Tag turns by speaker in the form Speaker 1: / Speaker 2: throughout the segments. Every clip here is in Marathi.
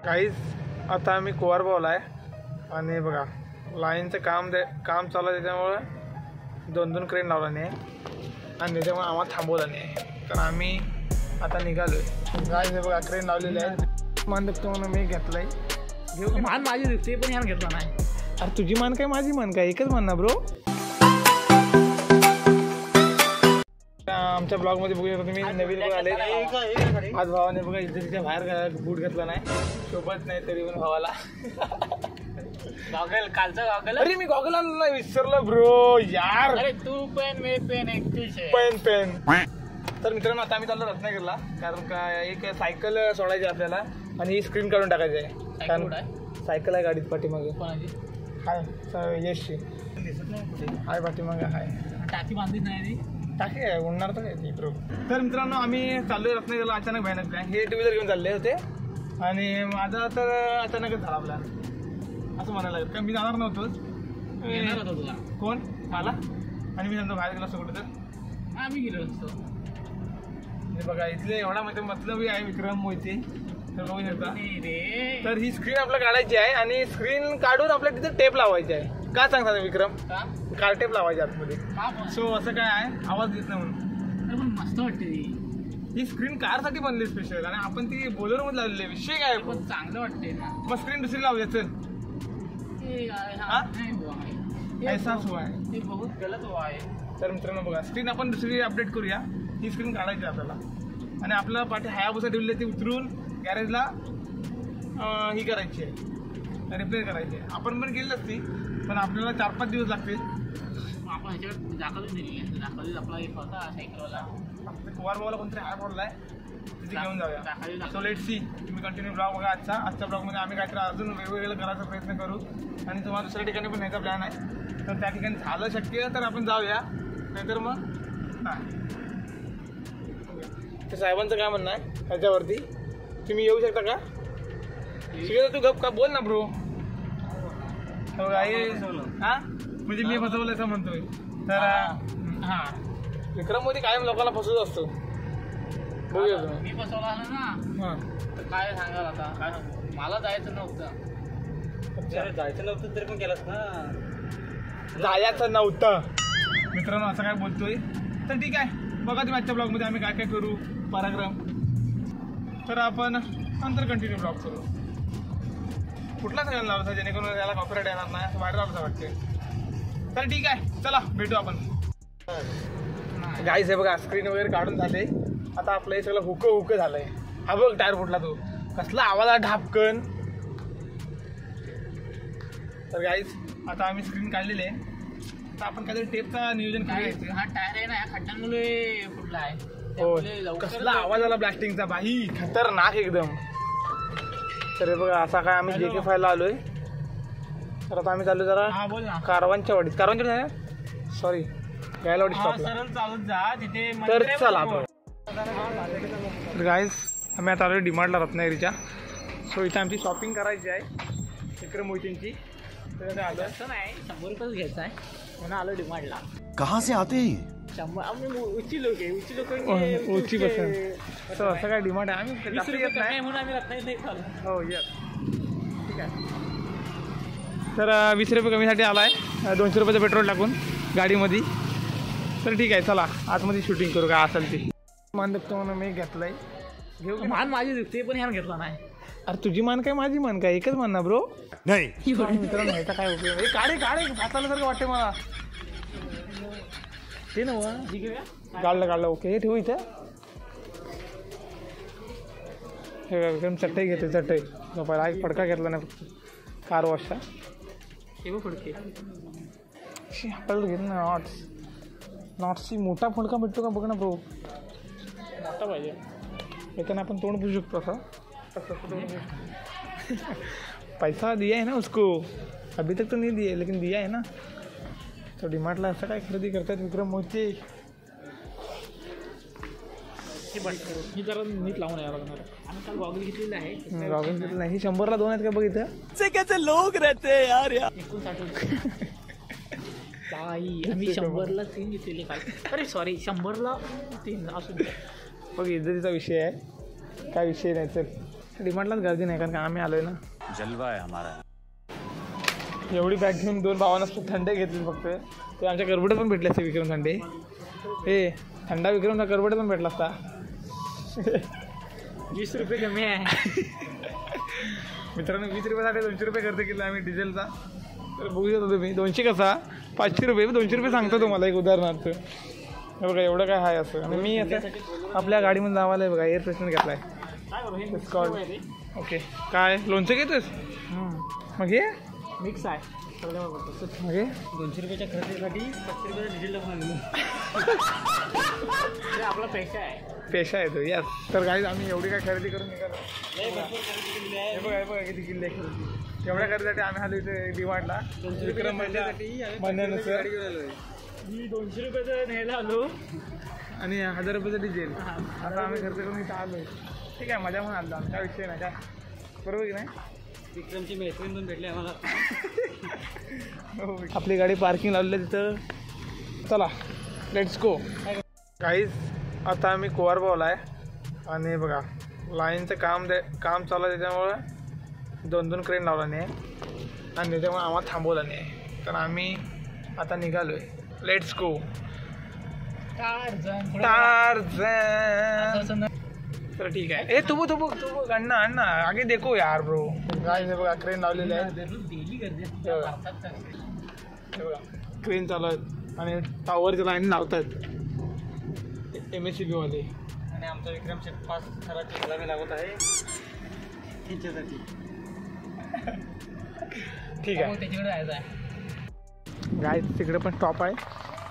Speaker 1: काहीच आता आम्ही कुवारबावला आहे आणि बघा लाईनचं काम चालू आहे, त्याच्यामुळं 2 क्रेन लावला नाही आणि त्याच्यामुळे आम्हाला थांबवलं नाही. तर आम्ही आता निघालो आहे. काय बघा क्रेन लावलेले आहेत. मान दुखतो म्हणून मी घेतलाय. घेऊ
Speaker 2: मान माझी दिसते पण ह्यानं घेतला नाही.
Speaker 1: अरे तुझी मान काय माझी मान काय एकच मान ना ब्रो. आमच्या ब्लॉगमध्ये बघू शकता तुम्ही नवीन बघा आले. आज भावाने बघा इज्जतीच्या बाहेर बूट घेतला नाही, सोबत नाही तरी पण भावाला
Speaker 2: गॉगल कालचा गॉगल.
Speaker 1: अरे मी गॉगल आणला विसरलं ब्रो यार.
Speaker 2: अरे तू पेन मी पेन
Speaker 1: पेन. तर मित्रांनो आता आम्ही चाललो रत्नागिरीला, कारण का एक सायकल सोडायची आपल्याला आणि ही स्क्रीन काढून टाकायची आहे. कारण सायकल आहे गाडीत पाठीमागे. हाय यशची
Speaker 2: दिसत नाही कुठे.
Speaker 1: हाय पाठीमागे हाय.
Speaker 2: टाकी बांधलीच नाही ती.
Speaker 1: टाकी आहे उडणार तर काय प्रो. तर मित्रांनो आम्ही चाललोय रत्नागिरीला. अचानक भयानक प्लॅन. हे 2 व्हीलर घेऊन चालले होते आणि माझा तर अचानकच झाला प्लॅन असं म्हणायला लागेल. कारण मी जाणार नव्हतो.
Speaker 2: येणार होता तुला
Speaker 1: कोण मला आणि मी नंतर बाहेर गेलो असतो कुठं तर
Speaker 2: आम्ही गेलो असतो.
Speaker 1: बघा इथले एवढा मतलबी आहे विक्रम मोहिते. तर बघू शकता. तर ही स्क्रीन आपल्याला काढायची आहे आणि स्क्रीन काढून आपल्याला तिथे टेप लावायची आहे. का सांगता विक्रम? कार टेप लावायची आतमध्ये. सो असं काय आहे आवाज येत नाही म्हणून.
Speaker 2: मस्त वाटते
Speaker 1: ही स्क्रीन कारसाठी बनली स्पेशल आणि आपण ती बोलर मध्ये लावलेली. विषय काय
Speaker 2: पण चांगलं वाटते ना.
Speaker 1: मग स्क्रीन दुसरी लावूया चल. ऐसा हुआ है.
Speaker 2: बहुत गलत हुआ है.
Speaker 1: तर मित्रांनो बघा स्क्रीन आपण दुसरी अपडेट करूया. ही स्क्रीन काढायची आपल्याला आणि आपल्याला पाठी हायाबुसा ठेवली ती उतरून गॅरेजला ही करायची आहे, रिपेअर करायची आहे. आपण पण केली असती पण आपल्याला 4-5 दिवस लागतील.
Speaker 2: आपण ह्याच्यावर दाखवून दिली आहे. दाखवली आपला एक होता सायकलवाला.
Speaker 1: कुवारबावला कोणतरी हाय बोललाय तिथे घेऊन जाऊया. So let see. तुम्ही कंटिन्यू ब्लॉग बघा. आजच्या ब्लॉगमध्ये आम्ही काहीतरी अजून वेगवेगळं करायचा प्रयत्न करू आणि तुम्हाला दुसऱ्या ठिकाणी पण न्यायचा प्लॅन आहे. तर त्या ठिकाणी झालं शक्य तर आपण जाऊया, नाहीतर मग नाही. ते साहेबांचं काय म्हणणं आहे ह्याच्यावरती? तुम्ही येऊ शकता का? शिकवतो तू गप का बोल ना ब्रो. हा म्हणजे मी फसवलं असं म्हणतोय. तर हा विक्रम मोदी कायम लोकांना फसवत असतो. बघूया
Speaker 2: मी फसवला ना.
Speaker 1: हां
Speaker 2: तर काय सांगाल आता? काय सांगू? मला जायचं नव्हतं.
Speaker 1: जायचं नव्हतं तरी पण केलंस ना. जायचं नव्हतं मित्रांनो असं काय बोलतोय. तर ठीक आहे बघा तुम्ही आजच्या ब्लॉगमध्ये आम्ही काय काय करू पराक्रम. तर आपण नंतर कंटिन्यू ब्लॉग करू. कुठला सगळ्यांना लावला जेणेकरून याला कॉपीराइट येणार नाही असं बाहेर लावलं वाटते. तर ठीक आहे चला भेटू आपण. गाईस हे बघा स्क्रीन वगैरे काढून झाले. आता आपलं हे सगळं हुक झालंय. हा बघ टायर फुटला तो. कसला आवाज आहे ढापकन. तर गाईस आता आम्ही स्क्रीन काढलेली आहे. आता आपण काहीतरी टेपचा नियोजन करायचं.
Speaker 2: हा टायर आहे ना या खड्ड्यांमुळे फुटला आहे.
Speaker 1: हो कसला आवाज आला ब्लास्टिंगचा बाई खतरनाक एकदम. तर बघा असा काय आम्ही JK5 ला आलोय. तर आता आम्ही चालू जरा कारवांच्या वाडीत. सॉरी गायलवाडी स्टॉपला.
Speaker 2: चालत जा तिथे.
Speaker 1: तर चला आपण. तर गाईज आम्ही आता आलो डीमार्टला रत्नागिरीच्या. सो इथे आमची शॉपिंग करायची आहे विक्रम मोहितेंची. तर आलो
Speaker 2: असं नाही 100 रुपयेच घ्यायचं आहे म्हणून आलो डीमार्टला.
Speaker 3: कहाँ से आते हैं?
Speaker 2: 100 आम्ही उची लोक
Speaker 1: उची पसंत. सो असं काय डिमांड आहे. आम्ही
Speaker 2: 20 रुपये कमी म्हणून आम्ही रत्नागिरी चालू.
Speaker 1: हो यस ठीक आहे. तर 20 रुपये कमीसाठी आला आहे 200 रुपयाचं पेट्रोल टाकून गाडीमध्ये. तर ठीक आहे चला आतमध्ये शूटिंग करू काय असेल ते. मान दुखतो म्हणून मी घेतलाय. घेऊ
Speaker 2: मान माझी दिसते पण ह्यानं घेतला नाही.
Speaker 1: अरे तुझी मान काय माझी मान काय एकच मान ना ब्रो.
Speaker 3: नाही
Speaker 1: मित्रांनो ह्याचा काय उपयोग. काढे फासाल्यासारखं वाटते मला ते ना. काढलं ओके हे ठेवू इथं. हे एकदम चटई घेते चटई. पहिला एक फडका घेतला नाही फक्त कार वॉशचा.
Speaker 2: हे फडके
Speaker 1: आपल्याला घेत ना नॉट्सची मोठा फडका भेटतो का बघ ना ब्रो.
Speaker 2: मोठा पाहिजे.
Speaker 1: याच्यानं आपण तोंड पुसू शकतो असं. पैसा दिया है ना उसको. अभी तक तो नहीं दिया लेकिन दिया है ना. तो डीमार्टला असं काय खरेदी करतात विक्रम मोहिते.
Speaker 2: ही जरा नीट लावून यायला लागणार. आम्ही काल गॉगल घेतलेला आहे.
Speaker 1: गॉगल घेतलं नाही. 100ला 2 आहेत का बघ इथं.
Speaker 3: कैसे लोग रहते हैं यार.
Speaker 2: 59 बाई आम्ही 100ला 3 घेतलेले काल. अरे सॉरी 100ला 3 असू दे.
Speaker 1: बघ इज्जतीचा विषय आहे काय विषय नाही. चल डिमांडलाच गर्दी नाही कारण का आम्ही आलोय ना.
Speaker 3: जलवा है हमारा.
Speaker 1: एवढी बॅग घेऊन 2 भावांना थंडे घेतले फक्त. ते आमच्या करबडे पण भेटले असते विक्रम थंडे. हे थंडा विक्रमचा करबडे पण भेटला असता.
Speaker 2: 20 रुपये कमी आहे.
Speaker 1: मित्रांनो 20 रुपयासाठी 200 रुपये खर्च केला आम्ही डिझेलचा. तर बघू शकता तुम्ही 200 कसा 500 रुपये 200 रुपये सांगतो तुम्हाला एक उदाहरणार्थ. हे बघा एवढं काय आहे असं. आणि मी असं आपल्या गाडीमध्ये जावायला बघा एअर फ्रेशनर घेतलाय. ओके काय लोणचं घेतोस मग हे
Speaker 2: मिक्स आहे
Speaker 1: मग हे
Speaker 2: 200 रुपयाच्या खरेदीसाठी 500 रुपयाचा डिझेल टाकून आपला पैसा आहे.
Speaker 1: पेशा येतो यस. तर काही आम्ही एवढी काय खरेदी करून निघालो. हे बघा हे बघा किती किल्ले खरेदी. एवढ्या खरेदीसाठी आम्ही आलो इथे डिमांडला. विक्रम म्हणण्यानुसार
Speaker 2: मी 200 रुपयाचं न्यायला आलो
Speaker 1: आणि 1000 रुपयाचं डिझेल. आता आम्ही खर्च करून इथं आलो. ठीक आहे मजा म्हणून आलो काय विषय नाही काय बरोबर की नाही.
Speaker 2: विक्रमची मैत्रीण पण भेटली आम्हाला.
Speaker 1: आपली गाडी पार्किंग लावली तिथं. चला लेट्स गो. काहीच आता आम्ही कोवारबावला आहे आणि बघा लाईनचं काम चालू आहे त्याच्यामुळं 2 क्रेन लावला नाही आणि त्याच्यामुळे आम्हाला थांबवलं नाही. तर आम्ही आता निघालो आहे. Let's go. तर ठीक आहे. ए तू अण्णा आगे देखो यार ब्रो. काय हे बघा क्रेन लावलेले आहे. बघा क्रेन चालू आहेत आणि टावरच्या लाईन लावतात MSCB वाले.
Speaker 2: आणि आमचा विक्रम फास्ट खराटी घालावी लागत आहे तिच्यासाठी.
Speaker 1: ठीक आहे
Speaker 2: त्याच्याकडे जायचं आहे.
Speaker 1: गाय तिकडे पण स्टॉप आहे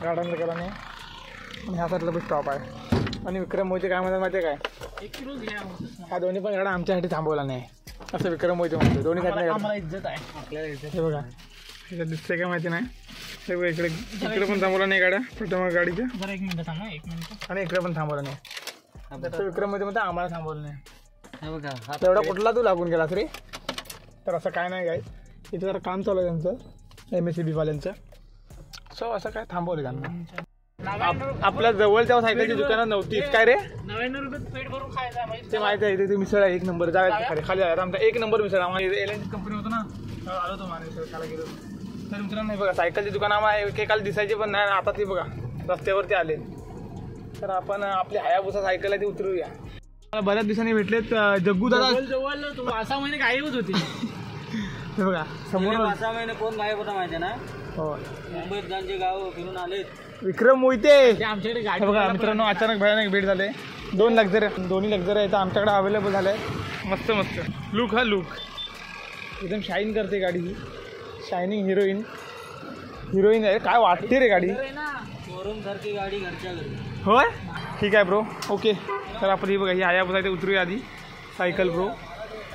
Speaker 1: गार्डनला गेला नाही आणि ह्या साईडला पण स्टॉप आहे. आणि विक्रम मोहिते काय म्हणतात माहिती आहे काय
Speaker 2: 1 किलो घ्या.
Speaker 1: हा दोन्ही पण गाडा आमच्यासाठी थांबवला नाही असं विक्रम मोहिते म्हणतो. दोन्ही
Speaker 2: आम्हाला इज्जत आहे. आपल्याला इज्जत.
Speaker 1: हे बघा ह्याच्यात दिसतंय काय माहिती नाही. हे बघा इकडे पण थांबवला नाही गाड्या प्रथम गाडीच्या.
Speaker 2: जरा 1 मिनिट थांबा 1 मिनिट.
Speaker 1: आणि इकडे पण थांबवलं नाही. तर विक्रम मोहिते म्हणतो आम्हाला थांबवलं नाही.
Speaker 2: हे बघा
Speaker 1: तेवढा कुठला तू लागून गेलास रे. तर असं काय नाही काय इथे जरा काम चालू आहे त्यांचं MSCB वाल्यांचं. सो असं काय थांबवलं त्यांना. आपल्या जवळच्या सायकलची दुकानात नव्हतीच काय रे.
Speaker 2: 99 रुपये पेट भरून खायचा
Speaker 1: ते माहिती आहे इथे मिसळ आहे 1 नंबर. जायचं खाली जायचं आमचा 1 नंबर मिसळ. आम्हाला LNG कंपनी होतं ना आलो तो माने मिसळ खायला गेलो. तर मित्रांनो बघा सायकलची दुकान आम्हाला एकेकाला दिसायची पण नाही. आता ती बघा रस्त्यावरती आले. तर आपण आपली हायाबुसा सायकल आहे ती उतरूया. मला बऱ्याच दिवसांनी भेटलेत जग्गू दादा.
Speaker 2: जवळ तू 5 महिने गायबच होती.
Speaker 1: हे बघा समोर
Speaker 2: 5 महिने कोण गायब होता माहिती आहे ना.
Speaker 1: हो
Speaker 2: मुंबईत गांजे गाव फिरून आले
Speaker 1: विक्रम मोहिते.
Speaker 2: आमच्याकडे गाडी
Speaker 1: बघा मित्रांनो अचानक भयानक भेट झाले. 2 लक्झरी दोन्ही लक्झरी आहेत आमच्याकडे अवेलेबल झाले. मस्त मस्त लुक हा लुक एकदम शाईन करते गाडी ही. शायनिंग हिरोईन आहे काय वाटते रे गाडी.
Speaker 2: शोरूम सारखी गाडी घरच्या घरी.
Speaker 1: होय ठीक आहे ब्रो ओके. तर आपण ही बघा ही आयाबुसा ते उतरूया आधी सायकल ब्रो.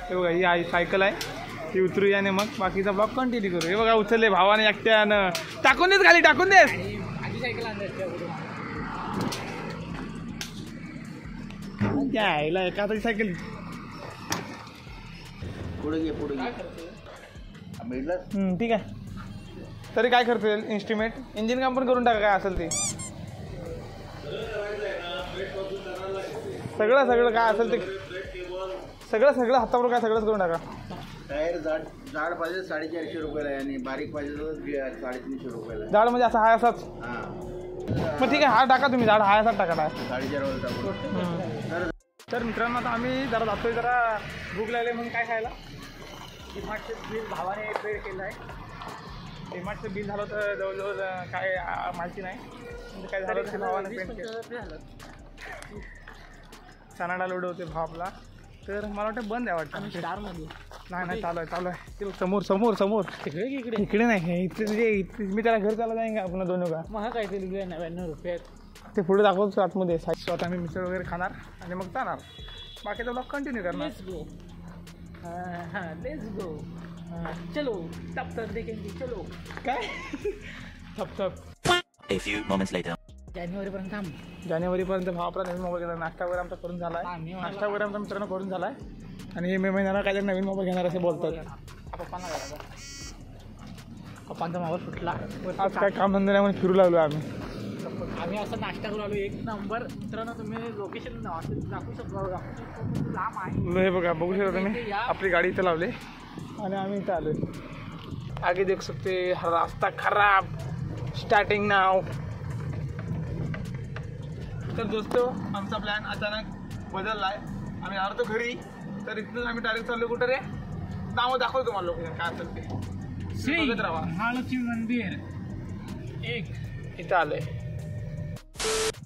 Speaker 1: हे बघा ही सायकल आहे ती उतरूया आणि मग बाकीचा ब्लॉग कंटिन्यू करू. हे बघा उचलले भावाने एकट्यानं. टाकून देस खाली टाकून देस.
Speaker 2: सायकल
Speaker 1: यायला एका हाताची सायकल
Speaker 2: पुढे
Speaker 1: ठीक आहे. तरी काय करतो इन्स्ट्रुमेंट इंजिन काम पण करून टाका काय असेल ते सगळं काय असेल ते सगळं हातावर काय सगळंच करून टाका.
Speaker 4: टायर जाड पाहिजे 450 रुपयाला आहे आणि बारीक पाहिजे तर 350 रुपयाला.
Speaker 1: जाड म्हणजे असा हाय असाच. मग ठीक आहे हा टाका तुम्ही जाड हाय असाच टाका.
Speaker 4: 4.5 टाकू.
Speaker 1: तर मित्रांनो आता आम्ही जरा जातोय जरा भूक लागली म्हणून काय खायला. डिमार्टचं बिल भावाने पेड केलं आहे. डिमार्टचं बिल झालं तर जवळजवळ काय माहिती नाही म्हणजे काय झालं ते भावाने पेड केलं. चना डाळ एवढे होते भाव आपला. तर मला वाटतं बंद आहे वाटतं
Speaker 2: स्टारमध्ये.
Speaker 1: नाही चालू आहे ते समोर इकडे नाही इथे मी त्याला घर चालला जाईन का आपण दोन का
Speaker 2: मग काय ते 99 रुपये
Speaker 1: ते पुढे दाखवतो आतमध्ये. स्वतः आम्ही मिसळ वगैरे खाणार आणि मग जाणार. बाकीचा ब्लॉग कंटिन्यू करणार.
Speaker 2: लेट्स गो चलो तब तक देखेंगे चलो
Speaker 1: काय थप
Speaker 3: A few moments later.
Speaker 2: जानेवारीपर्यंत थांब.
Speaker 1: जानेवारीपर्यंत भाव आपला नवीन मोबाईल घेणार. नाश्ता वगैरे आमचा करून झाला आहे. नाश्ता वगैरे आमचा मित्रांनो करून झाला आहे आणि मे महिन्याला काहीतरी नवीन मोबाईल घेणार असे बोलतात.
Speaker 2: पप्पांना घालायचा. पप्पांचा मोबाईल फुटला.
Speaker 1: आज काय काम धंदा नाही म्हणून फिरू लागलो आम्ही.
Speaker 2: आम्ही असं नाश्ता करून आलो एक नंबर. मित्रांनो तुम्ही लोकेशन दाखवू शकता बघा. खूप लांब आहे.
Speaker 1: हे बघा बघू शकता तुम्ही आपली गाडी इथं लावली आणि आम्ही इथं आलोय. आगे देख सकते रास्ता खराब. स्टार्टिंग नाव. तर दोस्तो आमचा प्लॅन अचानक बदललाय. आम्ही आलो तो घरी तर इथून आम्ही डायरेक्ट चाललो कुठं रे. नाव दाखवतो तुम्हाला लोकेशन काय असेल ते.
Speaker 2: श्री
Speaker 1: बघत राहा.
Speaker 2: महालक्ष्मी मंदिर एक
Speaker 1: इथं आलोय.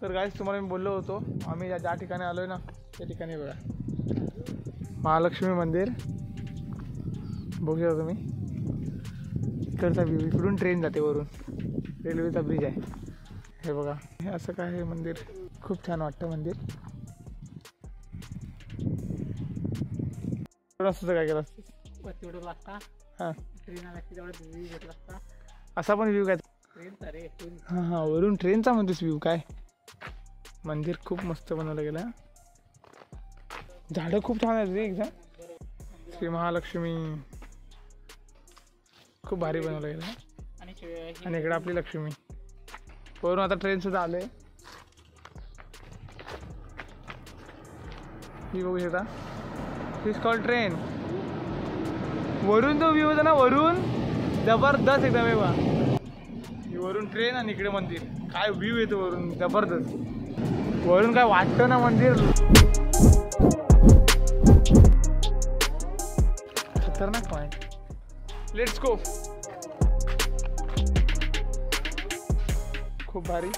Speaker 1: तर गाईस तुम्हाला मी बोललो होतो आम्ही ज्या ठिकाणी आलोय ना त्या ठिकाणी बघा महालक्ष्मी मंदिर बघू शकता तुम्ही. इकडचा व्ह्यू. इकडून ट्रेन जाते वरून. रेल्वेचा ब्रिज आहे हे बघा. हे असं काय हे मंदिर खूप छान वाटतं मंदिर. असतं काय केलं असतं
Speaker 2: तेवढं लागता.
Speaker 1: हां
Speaker 2: ट्रेन आला की तेवढा व्ह्यू घेतला असता.
Speaker 1: असा पण व्ह्यू काय.
Speaker 2: ट्रेनचा रे.
Speaker 1: हां हां वरून ट्रेनचा म्हणतोस व्ह्यू काय. मंदिर खूप मस्त बनवलं गेलं. झाडं खूप छान आहेत रे एकदम. श्री महालक्ष्मी खूप भारी बनवलं गेलं. आणि इकडे आपली लक्ष्मी. वरून आता ट्रेन सुद्धा आले. ही बघू शकता. दिस कॉल ट्रेन. वरून जो व्ह्यू होता ना वरून जबरदस्त एकदम आहे बा. वरून ट्रेन आणि इकडे मंदिर. काय व्ह्यू येतो वरून जबरदस्त. वरून काय वाटतं ना मंदिर. खतरनाक पॉइंट. Let's go. खूप भारी.